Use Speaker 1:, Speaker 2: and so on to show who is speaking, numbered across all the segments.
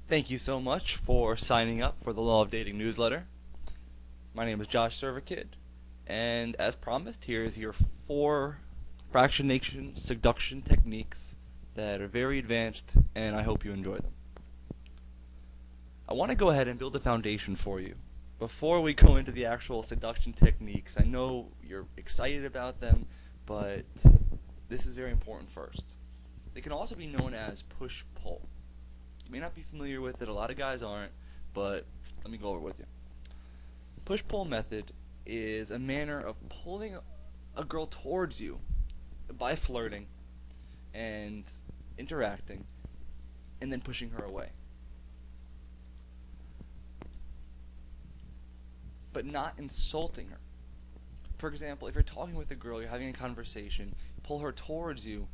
Speaker 1: Thank you so much for signing up for the Law of Dating newsletter. My name is Josh Servakid, and as promised, here's your 4 fractionation seduction techniques that are very advanced, and I hope you enjoy them. I want to go ahead and build a foundation for you. Before we go into the actual seduction techniques, I know you're excited about them, but this is very important first. They can also be known as push-pull. You may not be familiar with it, a lot of guys aren't, but let me go over it with you. Push-pull method is a manner of pulling a girl towards you by flirting and interacting and then pushing her away. But not insulting her. For example, if you're talking with a girl, you're having a conversation, pull her towards you,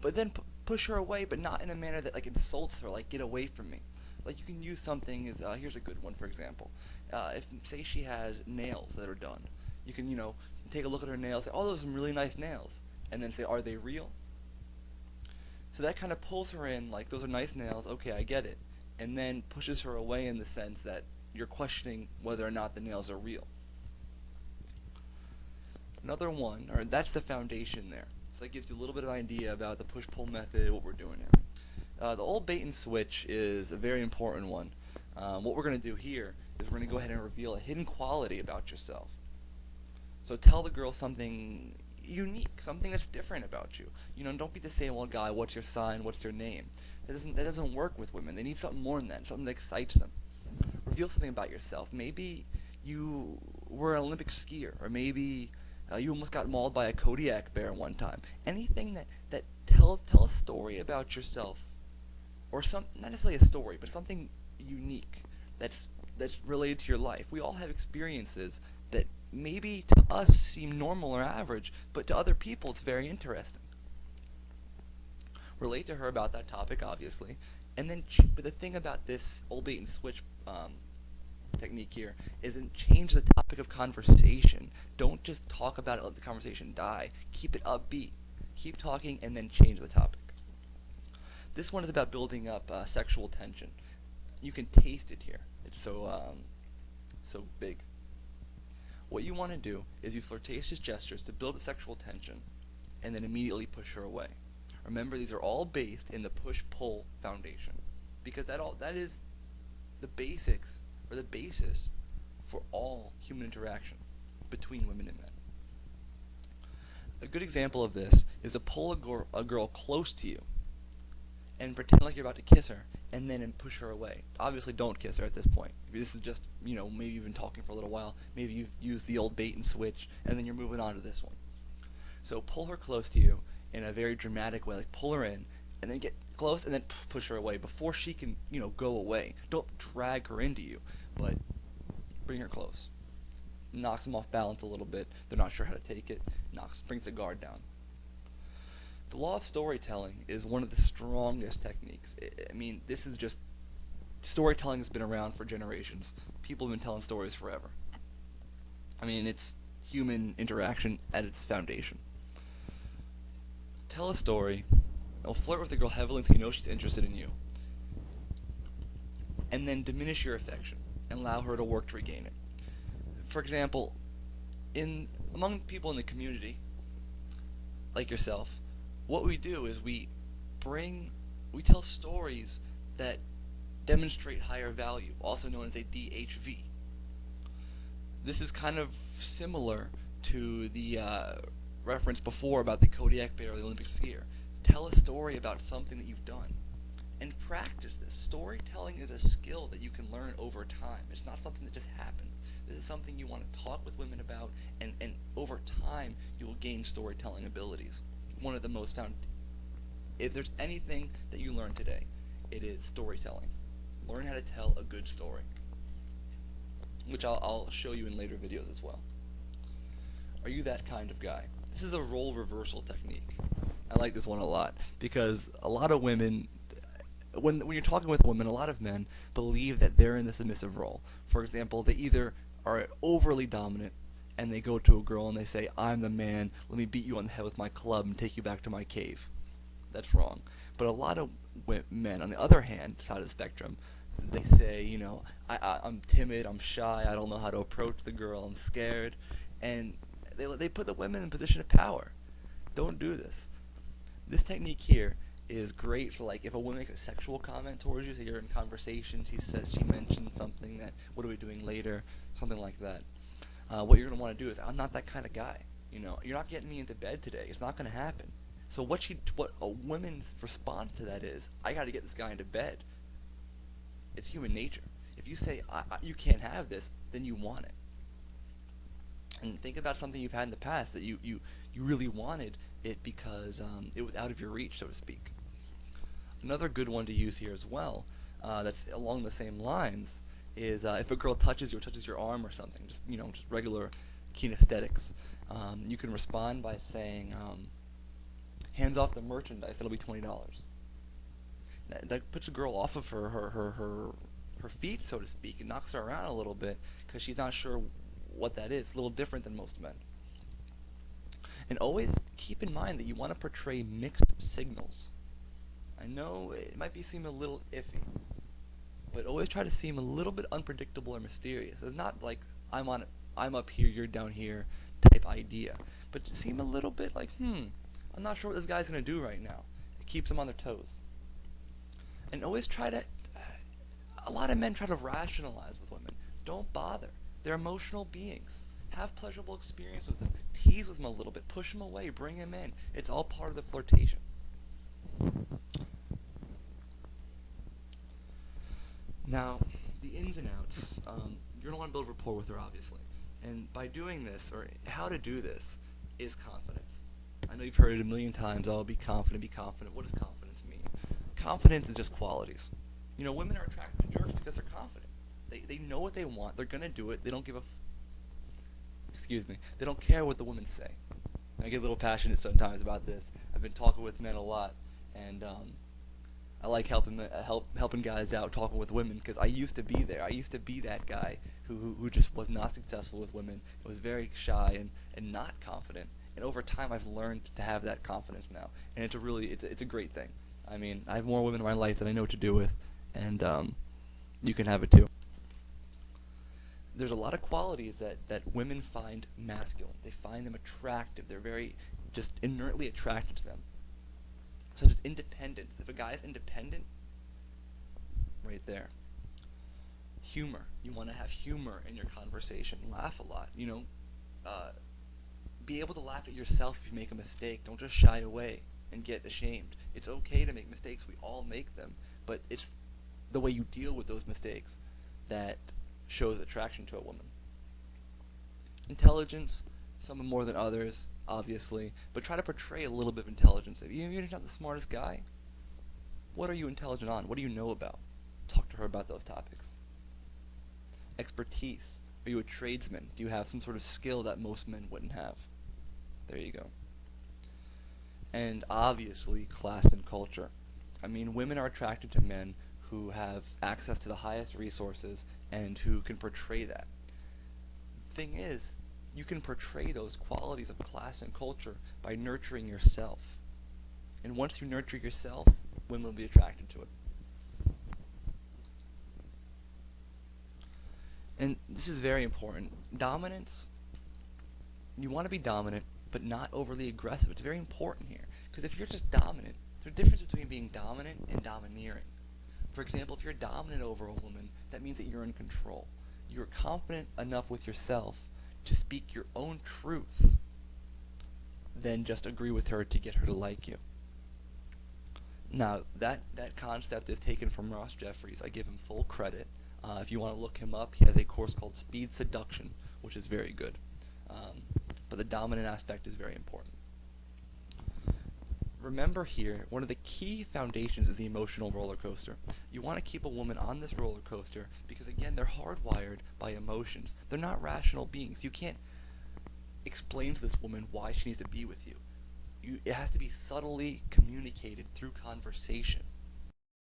Speaker 1: but then push her away, but not in a manner that insults her, like get away from me. Like you can use something as here's a good one, for example. If say she has nails that are done, you can take a look at her nails, say, oh, those are some really nice nails, and then say, are they real? So that kind of pulls her in, like those are nice nails, okay, I get it, and then pushes her away in the sense that you're questioning whether or not the nails are real. Another one, or that's the foundation there. So that gives you a little bit of idea about the push-pull method, what we're doing here. The old bait and switch is a very important one. What we're going to do here is we're going to go ahead and reveal a hidden quality about yourself. So tell the girl something unique, something that's different about you. Don't be the same old guy, what's your sign, what's your name. That doesn't work with women. They need something more than that, something that excites them. Reveal something about yourself. Maybe you were an Olympic skier, or maybe you almost got mauled by a Kodiak bear one time. Anything that tell a story about yourself, or not necessarily a story, but something unique that's related to your life. We all have experiences that maybe to us seem normal or average, but to other people it's very interesting. Relate to her about that topic, obviously, and then but the thing about this old bait and switch technique here is change the topic of conversation. Don't just talk about it, let the conversation die. Keep it upbeat. Keep talking and then change the topic. This one is about building up sexual tension. You can taste it here. It's so big. What you want to do is use flirtatious gestures to build up sexual tension and then immediately push her away. Remember, these are all based in the push-pull foundation, because that is the basics, or the basis for all human interaction between women and men. A good example of this is to pull a girl close to you and pretend like you're about to kiss her, and then push her away. Obviously don't kiss her at this point. If this is just, maybe you've been talking for a little while, maybe you've used the old bait and switch, and then you're moving on to this one. So pull her close to you in a very dramatic way, like pull her in, and then get close, and then push her away before she can, go away. Don't drag her into you, but bring her close. Knocks them off balance a little bit. They're not sure how to take it. Brings the guard down. The law of storytelling is one of the strongest techniques. This is just, storytelling has been around for generations. People have been telling stories forever. It's human interaction at its foundation. Tell a story, or flirt with the girl heavily until you know she's interested in you, and then diminish your affection and allow her to work to regain it. For example, among people in the community, like yourself, what we do is we tell stories that demonstrate higher value, also known as a DHV. This is kind of similar to the reference before about the Kodiak bear or the Olympic skier. Tell a story about something that you've done, and practice this. Storytelling is a skill that you can learn over time. It's not something that just happens. This is something you want to talk with women about, and over time you will gain storytelling abilities. One of the most if there's anything that you learn today, it is storytelling. Learn how to tell a good story, which I'll show you in later videos as well. Are you that kind of guy? This is a role reversal technique. I like this one a lot, because a lot of women, when you're talking with women, a lot of men believe that they're in the submissive role. For example, they either are overly dominant and they go to a girl and they say, I'm the man, let me beat you on the head with my club and take you back to my cave. That's wrong. But a lot of men, on the other hand, side of the spectrum, they say, I'm timid, I'm shy, I don't know how to approach the girl, I'm scared, and they put the women in a position of power. Don't do this. This technique here is great for, like, if a woman makes a sexual comment towards you, so you're in conversation, she mentioned something that, what are we doing later, something like that. What you're gonna want to do is, I'm not that kind of guy. You're not getting me into bed today. It's not gonna happen. So what a woman's response to that is, I got to get this guy into bed. It's human nature. If you say you can't have this, then you want it. And think about something you've had in the past that you really wanted it because it was out of your reach, so to speak. Another good one to use here as well, that's along the same lines, is if a girl touches your arm or something, just regular kinesthetics, you can respond by saying, hands off the merchandise, it'll be $20. That puts a girl off of her feet, so to speak. It knocks her around a little bit because she's not sure what that is. It's a little different than most men. And always keep in mind that you want to portray mixed signals. I know it might seem a little iffy, but always try to seem a little bit unpredictable or mysterious. It's not like I'm up here, you're down here type idea, but seem a little bit like, I'm not sure what this guy's going to do right now. It keeps them on their toes. And always a lot of men try to rationalize with women. Don't bother. They're emotional beings. Have pleasurable experience with them. Tease with them a little bit. Push them away. Bring them in. It's all part of the flirtation. Now, the ins and outs. You're going to want to build rapport with her, obviously. And by doing this, or how to do this, is confidence. I know you've heard it a million times. Oh, be confident, be confident. What does confidence mean? Confidence is just qualities. Women are attracted to jerks because they're confident. They know what they want. They're going to do it. They don't they don't care what the women say. I get a little passionate sometimes about this. I've been talking with men a lot, and I like helping guys out, talking with women, because I used to be there. I used to be that guy who just was not successful with women, was very shy and not confident. And over time, I've learned to have that confidence now, and it's a great thing. I mean, I have more women in my life that I know what to do with, and you can have it too. There's a lot of qualities that women find masculine. They find them attractive. They're very just inertly attracted to them. Such as independence. If a guy is independent, right there. Humor. You want to have humor in your conversation. Laugh a lot. Be able to laugh at yourself if you make a mistake. Don't just shy away and get ashamed. It's okay to make mistakes. We all make them. But it's the way you deal with those mistakes that shows attraction to a woman. Intelligence, some more than others, obviously, but try to portray a little bit of intelligence. If you're not the smartest guy, what are you intelligent on? What do you know about? Talk to her about those topics. Expertise. Are you a tradesman? Do you have some sort of skill that most men wouldn't have? There you go. And obviously, class and culture. I mean, women are attracted to men who have access to the highest resources and who can portray that. The thing is, you can portray those qualities of class and culture by nurturing yourself. And once you nurture yourself, women will be attracted to it. And this is very important. Dominance, you want to be dominant, but not overly aggressive. It's very important here. Because if you're just dominant, there's a difference between being dominant and domineering. For example, if you're dominant over a woman, that means that you're in control. You're confident enough with yourself to speak your own truth, then just agree with her to get her to like you. Now, that concept is taken from Ross Jeffries. I give him full credit. If you want to look him up, he has a course called Speed Seduction, which is very good. But the dominant aspect is very important. Remember here, one of the key foundations is the emotional roller coaster. You want to keep a woman on this roller coaster because, again, they're hardwired by emotions. They're not rational beings. You can't explain to this woman why she needs to be with you. It has to be subtly communicated through conversation.